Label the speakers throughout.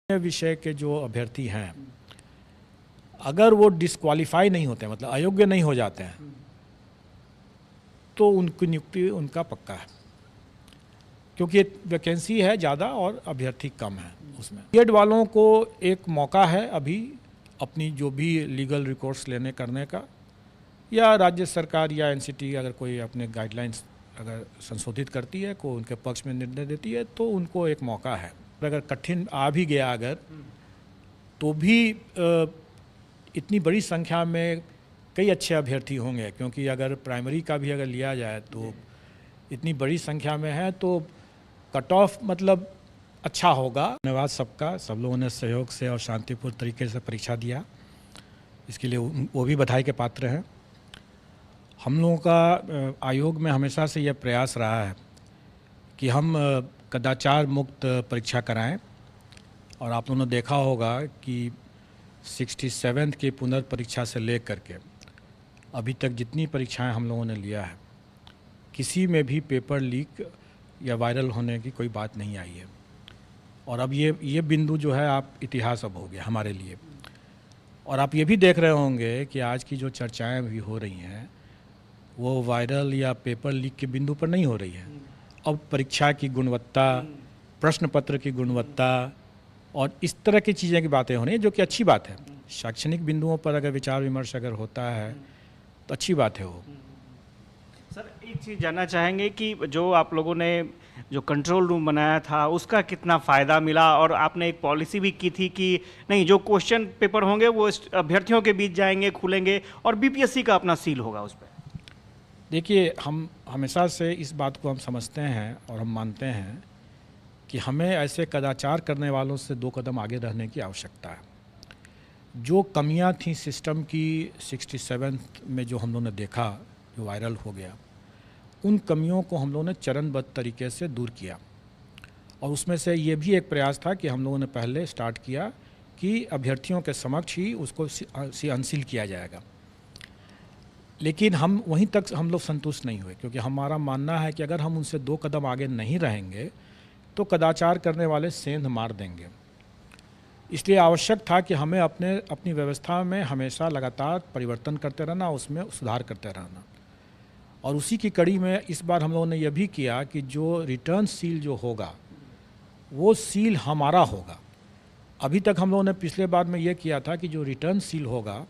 Speaker 1: विषय के जो अभ्यर्थी हैं, अगर वो डिस्क्वालीफाई नहीं होते, मतलब अयोग्य नहीं हो जाते हैं, तो उनकी नियुक्ति उनका पक्का है, क्योंकि वैकेंसी है ज़्यादा और अभ्यर्थी कम है उसमें। बीएड वालों को एक मौका है अभी अपनी जो भी लीगल रिकोर्स लेने करने का, या राज्य सरकार या एनसीटी अगर कोई अपने गाइडलाइंस अगर संशोधित करती है, को उनके पक्ष में निर्णय देती है, तो उनको एक मौका है। अगर कठिन आ भी गया अगर, तो भी इतनी बड़ी संख्या में कई अच्छे अभ्यर्थी होंगे, क्योंकि अगर प्राइमरी का भी अगर लिया जाए तो इतनी बड़ी संख्या में है, तो कट ऑफ मतलब अच्छा होगा। धन्यवाद सबका, सब लोगों ने सहयोग से और शांतिपूर्ण तरीके से परीक्षा दिया, इसके लिए वो भी बधाई के पात्र हैं। हम लोगों का आयोग में हमेशा से यह प्रयास रहा है कि हम कदाचार मुक्त परीक्षा कराएं, और आप लोगों ने देखा होगा कि 67th की पुनर्परीक्षा से ले करके अभी तक जितनी परीक्षाएं हम लोगों ने लिया है, किसी में भी पेपर लीक या वायरल होने की कोई बात नहीं आई है। और अब ये बिंदु जो है आप इतिहास अब हो गया हमारे लिए। और आप ये भी देख रहे होंगे कि आज की जो चर्चाएं भी हो रही हैं, वो वायरल या पेपर लीक के बिंदु पर नहीं हो रही है। अब परीक्षा की गुणवत्ता, प्रश्न पत्र की गुणवत्ता और इस तरह की चीज़ें की बातें हो रही हैं, जो कि अच्छी बात है। शैक्षणिक बिंदुओं पर अगर विचार विमर्श अगर होता है तो अच्छी बात है वो।
Speaker 2: सर, एक चीज़ जानना चाहेंगे कि जो आप लोगों ने जो कंट्रोल रूम बनाया था उसका कितना फ़ायदा मिला, और आपने एक पॉलिसी भी की थी कि नहीं, जो क्वेश्चन पेपर होंगे वो अभ्यर्थियों के बीच जाएंगे, खुलेंगे और बीपीएससी का अपना सील होगा उस पर।
Speaker 1: देखिए, हम हमेशा से इस बात को हम समझते हैं और हम मानते हैं कि हमें ऐसे कदाचार करने वालों से 2 कदम आगे रहने की आवश्यकता है। जो कमियां थी सिस्टम की 67th में जो हम लोगों ने देखा, जो वायरल हो गया, उन कमियों को हम लोगों ने चरणबद्ध तरीके से दूर किया। और उसमें से ये भी एक प्रयास था कि हम लोगों ने पहले स्टार्ट किया कि अभ्यर्थियों के समक्ष ही उसको अनसील किया जाएगा। लेकिन हम वहीं तक हम लोग संतुष्ट नहीं हुए, क्योंकि हमारा मानना है कि अगर हम उनसे 2 कदम आगे नहीं रहेंगे तो कदाचार करने वाले सेंध मार देंगे। इसलिए आवश्यक था कि हमें अपनी व्यवस्था में हमेशा लगातार परिवर्तन करते रहना, उसमें सुधार करते रहना। और उसी की कड़ी में इस बार हम लोगों ने यह भी किया कि जो रिटर्न सील जो होगा वो सील हमारा होगा। अभी तक हम लोगों ने पिछले बार में ये किया था कि जो रिटर्न सील होगा,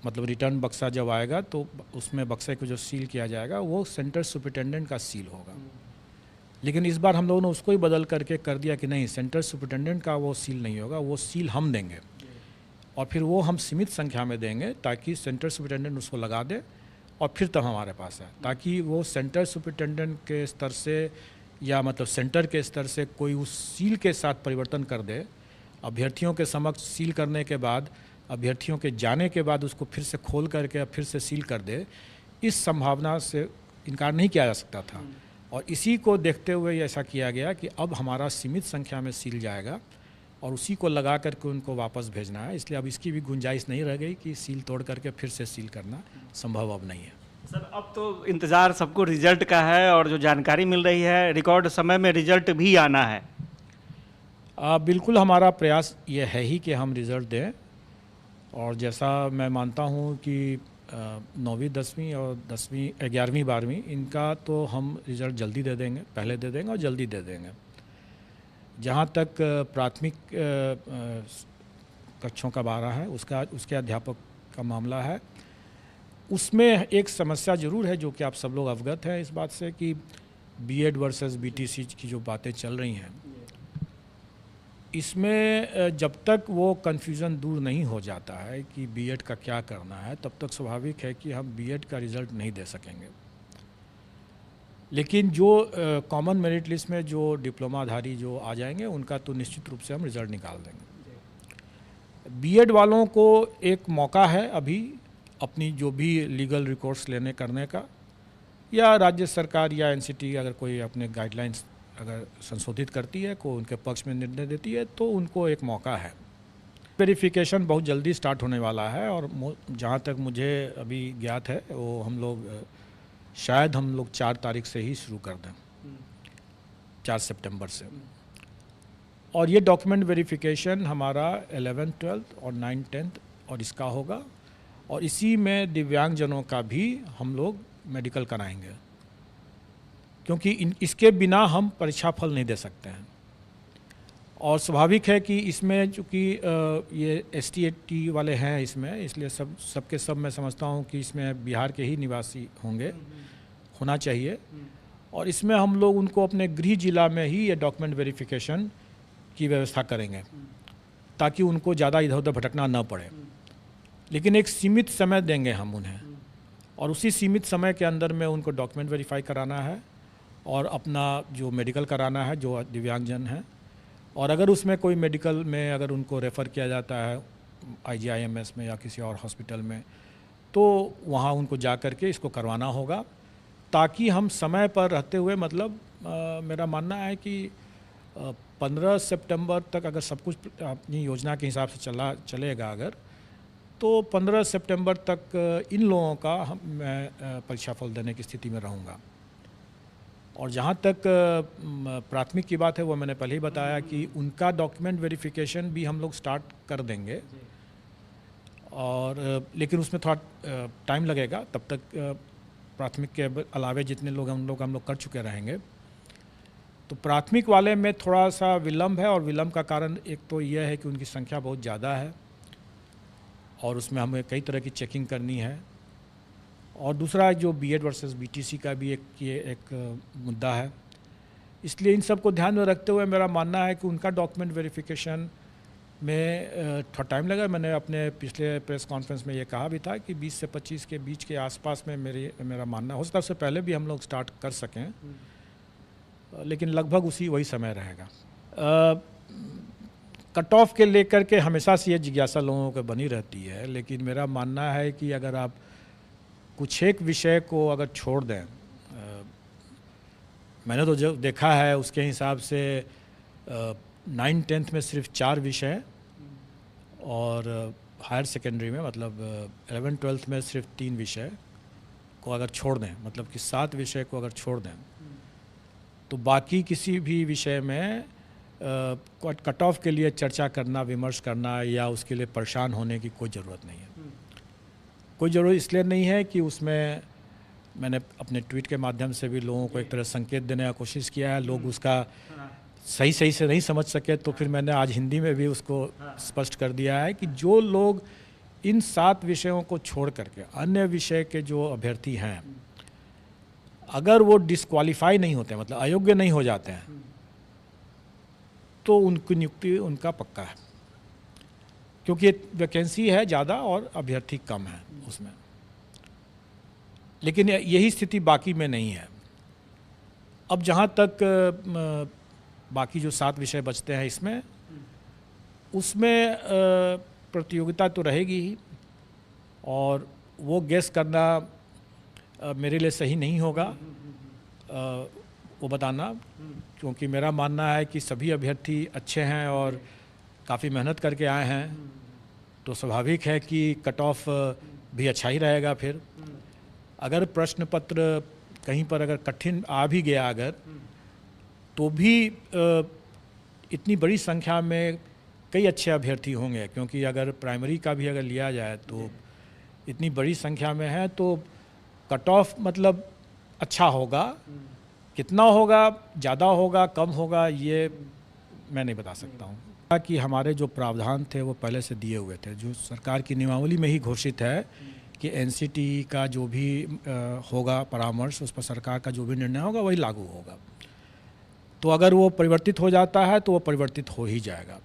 Speaker 1: मतलब रिटर्न बक्सा जब आएगा तो उसमें बक्से को जो सील किया जाएगा वो सेंटर सुपरिटेंडेंट का सील होगा। लेकिन इस बार हम लोगों ने उसको ही बदल करके कर दिया कि नहीं, सेंटर सुपरिटेंडेंट का वो सील नहीं होगा, वो सील हम देंगे। और फिर वो हम सीमित संख्या में देंगे ताकि सेंटर सुपरिटेंडेंट उसको लगा दे और फिर तब हमारे पास है, ताकि वो सेंटर सुपरिटेंडेंट के स्तर से या मतलब सेंटर के स्तर से कोई उस सील के साथ परिवर्तन कर दे, अभ्यर्थियों के समक्ष सील करने के बाद, अभ्यर्थियों के जाने के बाद उसको फिर से खोल करके फिर से सील कर दे। इस संभावना से इनकार नहीं किया जा सकता था, और इसी को देखते हुए ऐसा किया गया कि अब हमारा सीमित संख्या में सील जाएगा और उसी को लगा करके उनको वापस भेजना है। इसलिए अब इसकी भी गुंजाइश नहीं रह गई कि सील तोड़ करके फिर से सील करना संभव अब नहीं है।
Speaker 2: सर, अब तो इंतज़ार सबको रिजल्ट का है, और जो जानकारी मिल रही है रिकॉर्ड समय में रिजल्ट भी आना है।
Speaker 1: बिल्कुल, हमारा प्रयास ये है ही कि हम रिज़ल्ट दें, और जैसा मैं मानता हूँ कि 9वीं 10वीं और 10वीं 11वीं 12वीं इनका तो हम रिज़ल्ट जल्दी दे देंगे, पहले दे देंगे और जल्दी दे देंगे। जहाँ तक प्राथमिक कक्षों का बारह है, उसके अध्यापक का मामला है, उसमें एक समस्या ज़रूर है जो कि आप सब लोग अवगत हैं इस बात से कि बीएड वर्सेस बीटीसी की जो बातें चल रही हैं, इसमें जब तक वो कन्फ्यूज़न दूर नहीं हो जाता है कि बीएड का क्या करना है, तब तक स्वाभाविक है कि हम बीएड का रिज़ल्ट नहीं दे सकेंगे। लेकिन जो कॉमन मेरिट लिस्ट में जो डिप्लोमाधारी जो आ जाएंगे, उनका तो निश्चित रूप से हम रिज़ल्ट निकाल देंगे। बीएड वालों को एक मौका है अभी अपनी जो भी लीगल रिकोर्स लेने करने का, या राज्य सरकार या एनसीटी अगर कोई अपने गाइडलाइंस अगर संशोधित करती है, को उनके पक्ष में निर्णय देती है, तो उनको एक मौका है। वेरिफिकेशन बहुत जल्दी स्टार्ट होने वाला है, और जहाँ तक मुझे अभी ज्ञात है वो हम लोग शायद 4 तारीख से ही शुरू कर दें, 4 सितंबर से। और ये डॉक्यूमेंट वेरिफिकेशन हमारा 11th 12th और 9th 10th और इसका होगा, और इसी में दिव्यांगजनों का भी हम लोग मेडिकल कराएंगे, क्योंकि इसके बिना हम परीक्षा फल नहीं दे सकते हैं। और स्वाभाविक है कि इसमें चूँकि ये ST वाले हैं इसमें, इसलिए सबके सब मैं समझता हूँ कि इसमें बिहार के ही निवासी होंगे, होना चाहिए। और इसमें हम लोग उनको अपने गृह जिला में ही ये डॉक्यूमेंट वेरिफिकेशन की व्यवस्था करेंगे, ताकि उनको ज़्यादा इधर उधर भटकना ना पड़े। लेकिन एक सीमित समय देंगे हम उन्हें, और उसी सीमित समय के अंदर में उनको डॉक्यूमेंट वेरीफाई कराना है और अपना जो मेडिकल कराना है जो दिव्यांगजन हैं। और अगर उसमें कोई मेडिकल में अगर उनको रेफ़र किया जाता है IGIMS में या किसी और हॉस्पिटल में, तो वहाँ उनको जा कर के इसको करवाना होगा, ताकि हम समय पर रहते हुए, मतलब मेरा मानना है कि 15 सितंबर तक अगर सब कुछ अपनी योजना के हिसाब से चलेगा अगर, तो 15 सितंबर तक इन लोगों का मैं परीक्षा फल देने की स्थिति में रहूँगा। और जहाँ तक प्राथमिक की बात है, वो मैंने पहले ही बताया कि उनका डॉक्यूमेंट वेरिफिकेशन भी हम लोग स्टार्ट कर देंगे, और लेकिन उसमें थोड़ा टाइम लगेगा। तब तक प्राथमिक के अलावे जितने लोग हम लोग कर चुके रहेंगे। तो प्राथमिक वाले में थोड़ा सा विलम्ब है, और विलम्ब का कारण एक तो यह है कि उनकी संख्या बहुत ज़्यादा है और उसमें हमें कई तरह की चेकिंग करनी है। और दूसरा जो BEd वर्सेस BTC का भी एक मुद्दा है। इसलिए इन सब को ध्यान में रखते हुए मेरा मानना है कि उनका डॉक्यूमेंट वेरिफिकेशन में थोड़ा टाइम लगा। मैंने अपने पिछले प्रेस कॉन्फ्रेंस में ये कहा भी था कि 20 से 25 के बीच के आसपास में मेरा मानना हो सकता है। उससे पहले भी हम लोग स्टार्ट कर सकें, लेकिन लगभग वही समय रहेगा। कट ऑफ के लेकर के हमेशा से ये जिज्ञासा लोगों को बनी रहती है, लेकिन मेरा मानना है कि अगर आप कुछ एक विषय को अगर छोड़ दें, मैंने तो जो देखा है उसके हिसाब से 9th 10th में सिर्फ 4 विषय, और हायर सेकेंडरी में मतलब 11th 12th में सिर्फ 3 विषय को अगर छोड़ दें, मतलब कि 7 विषय को अगर छोड़ दें, तो बाकी किसी भी विषय में कट ऑफ के लिए चर्चा करना, विमर्श करना या उसके लिए परेशान होने की कोई ज़रूरत नहीं है। कोई ज़रूरत इसलिए नहीं है कि उसमें मैंने अपने ट्वीट के माध्यम से भी लोगों को एक तरह संकेत देने का कोशिश किया है। लोग उसका सही से नहीं समझ सके, तो फिर मैंने आज हिंदी में भी उसको स्पष्ट कर दिया है कि जो लोग इन 7 विषयों को छोड़ करके अन्य विषय के जो अभ्यर्थी हैं, अगर वो डिस्क्वालीफाई नहीं होते, मतलब अयोग्य नहीं हो जाते हैं, तो उनकी नियुक्ति उनका पक्का है, क्योंकि वैकेंसी है ज़्यादा और अभ्यर्थी कम है उसमें। लेकिन यही स्थिति बाकी में नहीं है। अब जहाँ तक बाकी जो 7 विषय बचते हैं इसमें, उसमें प्रतियोगिता तो रहेगी ही, और वो गेस करना मेरे लिए सही नहीं होगा वो बताना, क्योंकि मेरा मानना है कि सभी अभ्यर्थी अच्छे हैं और काफ़ी मेहनत करके आए हैं, तो स्वाभाविक है कि कट ऑफ भी अच्छा ही रहेगा। फिर अगर प्रश्न पत्र कहीं पर अगर कठिन आ भी गया अगर, तो भी इतनी बड़ी संख्या में कई अच्छे अभ्यर्थी होंगे, क्योंकि अगर प्राइमरी का भी अगर लिया जाए तो इतनी बड़ी संख्या में है, तो कट ऑफ मतलब अच्छा होगा। कितना होगा, ज़्यादा होगा, कम होगा, ये मैं नहीं बता सकता हूँ। कि हमारे जो प्रावधान थे वो पहले से दिए हुए थे, जो सरकार की नियमावली में ही घोषित है कि NCT का जो भी होगा परामर्श, उस पर सरकार का जो भी निर्णय होगा वही लागू होगा। तो अगर वो परिवर्तित हो जाता है तो वो परिवर्तित हो ही जाएगा।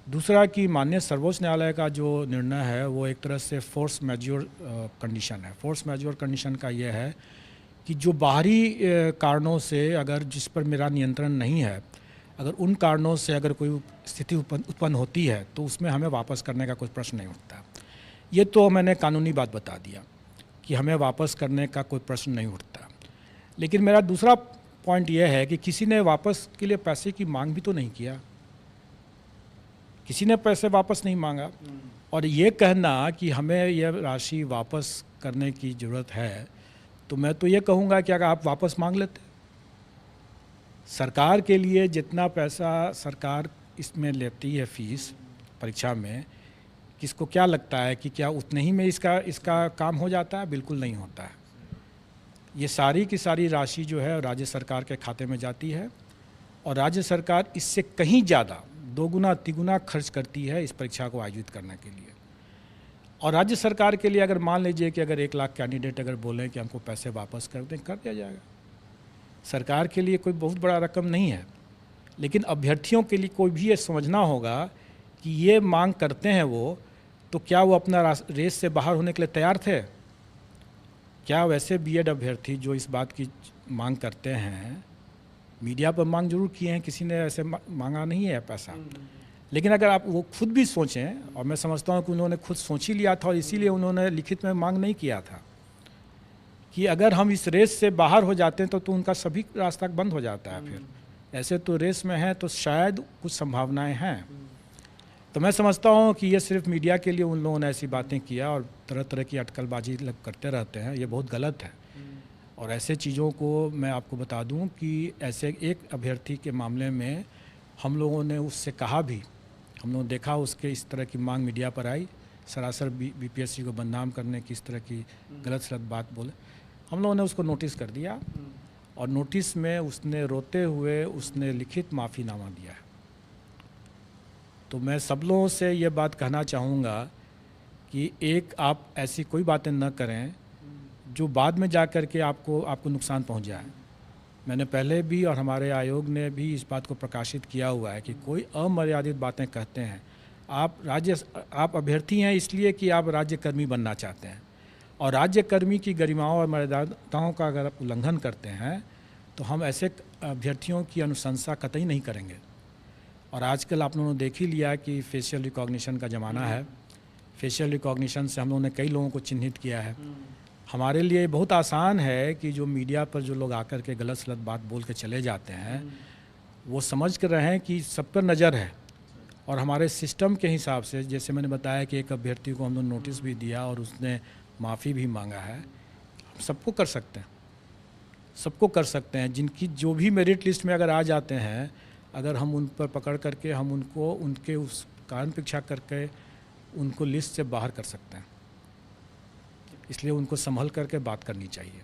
Speaker 1: दूसरा कि माननीय सर्वोच्च न्यायालय का जो निर्णय है वो एक तरह से फोर्स मैज्योर कंडीशन है। फोर्स मैज्योर कंडीशन का ये है कि जो बाहरी कारणों से अगर जिस पर मेरा नियंत्रण नहीं है, अगर उन कारणों से अगर कोई स्थिति उत्पन्न होती है, तो उसमें हमें वापस करने का कोई प्रश्न नहीं उठता। ये तो मैंने कानूनी बात बता दिया कि हमें वापस करने का कोई प्रश्न नहीं उठता। लेकिन मेरा दूसरा पॉइंट यह है कि किसी ने वापस के लिए पैसे की मांग भी तो नहीं किया, किसी ने पैसे वापस नहीं मांगा। और ये कहना कि हमें यह राशि वापस करने की ज़रूरत है, तो मैं तो ये कहूँगा कि अगर आप वापस मांग लेते, सरकार के लिए जितना पैसा सरकार इसमें लेती है फीस परीक्षा में, किसको क्या लगता है कि क्या उतने ही में इसका काम हो जाता है? बिल्कुल नहीं होता है। ये सारी की सारी राशि जो है राज्य सरकार के खाते में जाती है और राज्य सरकार इससे कहीं ज़्यादा 2 गुना 3 गुना खर्च करती है इस परीक्षा को आयोजित करने के लिए। और राज्य सरकार के लिए अगर मान लीजिए कि अगर 1 लाख कैंडिडेट अगर बोलें कि हमको पैसे वापस कर दें, कर दिया जाएगा। सरकार के लिए कोई बहुत बड़ा रकम नहीं है, लेकिन अभ्यर्थियों के लिए कोई भी ये समझना होगा कि ये मांग करते हैं वो, तो क्या वो अपना रेस से बाहर होने के लिए तैयार थे? क्या वैसे बीएड अभ्यर्थी जो इस बात की मांग करते हैं, मीडिया पर मांग जरूर किए हैं, किसी ने ऐसे मांगा नहीं है पैसा, लेकिन अगर आप वो खुद भी सोचें, और मैं समझता हूँ कि उन्होंने खुद सोच ही लिया था और इसीलिए उन्होंने लिखित में मांग नहीं किया था कि अगर हम इस रेस से बाहर हो जाते हैं तो उनका सभी रास्ता बंद हो जाता है। फिर ऐसे तो रेस में हैं तो शायद कुछ संभावनाएं हैं। तो मैं समझता हूँ कि ये सिर्फ मीडिया के लिए उन लोगों ने ऐसी बातें किया और तरह तरह की अटकलबाजी लोग करते रहते हैं, ये बहुत गलत है। और ऐसे चीज़ों को मैं आपको बता दूं कि ऐसे एक अभ्यर्थी के मामले में हम लोगों ने उससे कहा भी, हम लोगों ने देखा उसके इस तरह की मांग मीडिया पर आई, सरासर बीपीएससी को बदनाम करने की इस तरह की गलत सलत बात बोले, हम लोगों ने उसको नोटिस कर दिया और नोटिस में उसने रोते हुए उसने लिखित माफ़ीनामा दिया है। तो मैं सब लोगों से ये बात कहना चाहूँगा कि एक आप ऐसी कोई बातें न करें जो बाद में जा कर के आपको नुकसान पहुँच जाए। मैंने पहले भी और हमारे आयोग ने भी इस बात को प्रकाशित किया हुआ है कि कोई अमर्यादित बातें कहते हैं, आप अभ्यर्थी हैं इसलिए कि आप राज्यकर्मी बनना चाहते हैं और राज्यकर्मी की गरिमाओं और मर्यादाओं का अगर आप उल्लंघन करते हैं तो हम ऐसे अभ्यर्थियों की अनुशंसा कतई नहीं करेंगे। और आजकल आप लोगों ने देख ही लिया कि फेशियल रिकॉग्निशन का ज़माना है। फेशियल रिकॉग्निशन से हम लोगों ने कई लोगों को चिन्हित किया है। हमारे लिए बहुत आसान है कि जो मीडिया पर जो लोग आकर के गलत सलत बात बोल के चले जाते हैं, वो समझ कर रहे हैं कि सब पर नज़र है। और हमारे सिस्टम के हिसाब से, जैसे मैंने बताया कि एक अभ्यर्थी को हम लोग नोटिस भी दिया और उसने माफ़ी भी मांगा है, हम सबको कर सकते हैं, सबको कर सकते हैं। जिनकी जो भी मेरिट लिस्ट में अगर आ जाते हैं, अगर हम उन पर पकड़ करके हम उनको उनके उस कारण परीक्षा करके उनको लिस्ट से बाहर कर सकते हैं। इसलिए उनको संभल करके बात करनी चाहिए।